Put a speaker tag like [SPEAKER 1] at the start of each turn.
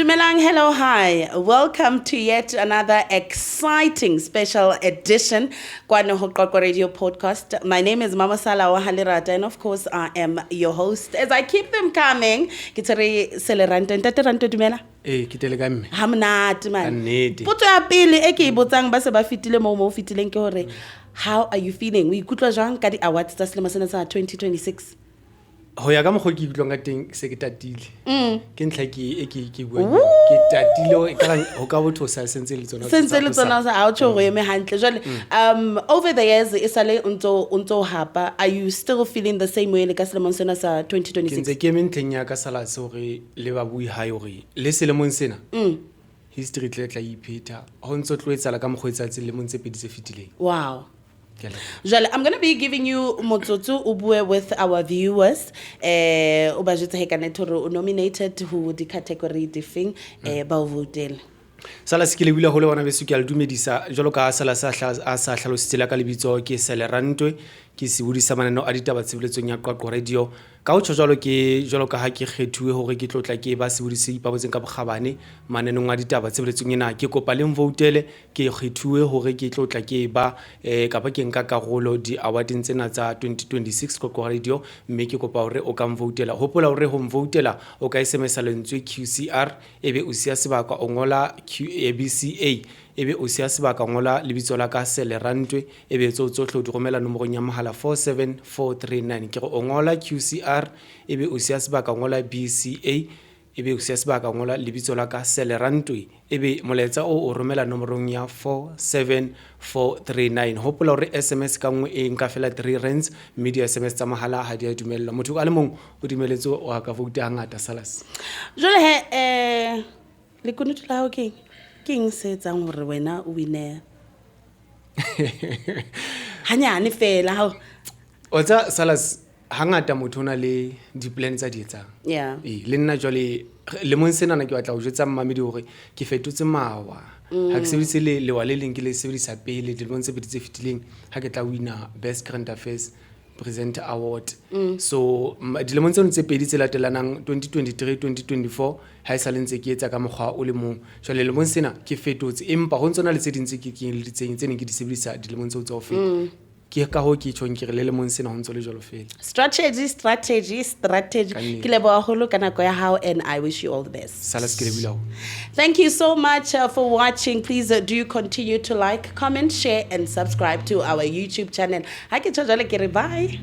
[SPEAKER 1] Dumelang, hello, hi. Welcome to yet another exciting special edition Kwano Hokoko Radio podcast. My name is Mama Sala Wahalirata, and of course I am your host. As I keep them coming, Kitari Sele Rantoe, Rantoe Dumela.
[SPEAKER 2] Kitele ka mme.
[SPEAKER 1] Hamnat man.
[SPEAKER 2] Nnete.
[SPEAKER 1] Potso ya pele e ke botsang ba se ba fitile mo fitileng ke hore how are you feeling? We ikutlwa jwang ka di awards tsa selemo sena sa 2026?
[SPEAKER 2] Ho ya ka mokgo ke ikutlwang ka teng se ke tatile. Ke ntlha ke bua ke tatile e ka ho ka botho sa sentse le tsona.
[SPEAKER 1] Sentse le tsona sa a tshwaro eme hantle jwale over the years isale unto hapa, are you still feeling the same way le ka selemo sena sa 2026?
[SPEAKER 2] Ke ntse ke mentleng ya ka sala se hore le ba bui ha hore le selemo sena history tle tla ipheta ho ntse tlo etsala ka mokgwetsa tse le montse pedi se fitileng.
[SPEAKER 1] Wow. Jale, I'm going to be giving you Motsotso Ubue with our viewers. Nominated who the category diffing ba votel.
[SPEAKER 2] Sala se ke le bula ho le bona besu ke a le dumedisa jalo ka sala sa hlalositsela ka lebitso ke Sele Rantoe ke se budisa manano a ditaba tsebeletsong ya Qwaqwa Radio ka ho tshwalo ke jalo ka ha ke kgethuwe hore ke tlotla ke ba se budise ipabotseng ka bokgabane mananong a ditaba tsebeletsong ena ke kopa le mvotele ke kgethuwe hore ke tlotla ke ba ka ba ke nka karolo di awarding tsena tsa 2026 Qwaqwa Radio mme ke kopa hore o ka mvotela hopola hore ho mvotela o ka SMS lentswe QCR ebe o sia sebaka o ngola ABCA ebe o sia sebaka ngola lebitso la ka Sele Rantoe ebe tsohle o di romela nomorong ya mohala 47439 ke re o ngola QCR ebe o sia sebaka ngola BCA ebe o sia sebaka ngola lebitso la ka Sele Rantoe ebe moletsa o romela nomorong ya 47439 hopola hore SMS ka nngwe e nka fela 3 rands media SMS tsa mahala ha di a dumella motho a le mong o dimeletse o ka vote hangata salas
[SPEAKER 1] jole he le kunutu la okay king se tsang hore wena o wine hanyane fela ha
[SPEAKER 2] o tsa salas hangata motho ona le di plans tsa di etsang le nna jwale le mon sena na ke batla ho jwetsa mmamedi hore ke fetotse mawa ha ke sebedise le wa le leng ke le sebedisa pele di bonse biditse fitileng ha ke tla wina best current affairs presenter award so dilemong tseno tse pedi tse latelanang 2023 2024 ha isa lentse ke etsa ka mokgwa o le mong jwale lemong sena ke fetotse empa ho ntsona le tse dintse ke le ditseng tsene ke di sebedisa dilemong tseo tsa ho feta ke ka ho ke tshong ke re le lemong sena ho ntso le jalo fela
[SPEAKER 1] strategy ke le ba holo kana go ya how and I wish you all the best.
[SPEAKER 2] Salas ke le bula.
[SPEAKER 1] Thank you so much for watching. Please do continue to like, comment, share and subscribe to our YouTube channel. Ha ke tshwala ke re bye.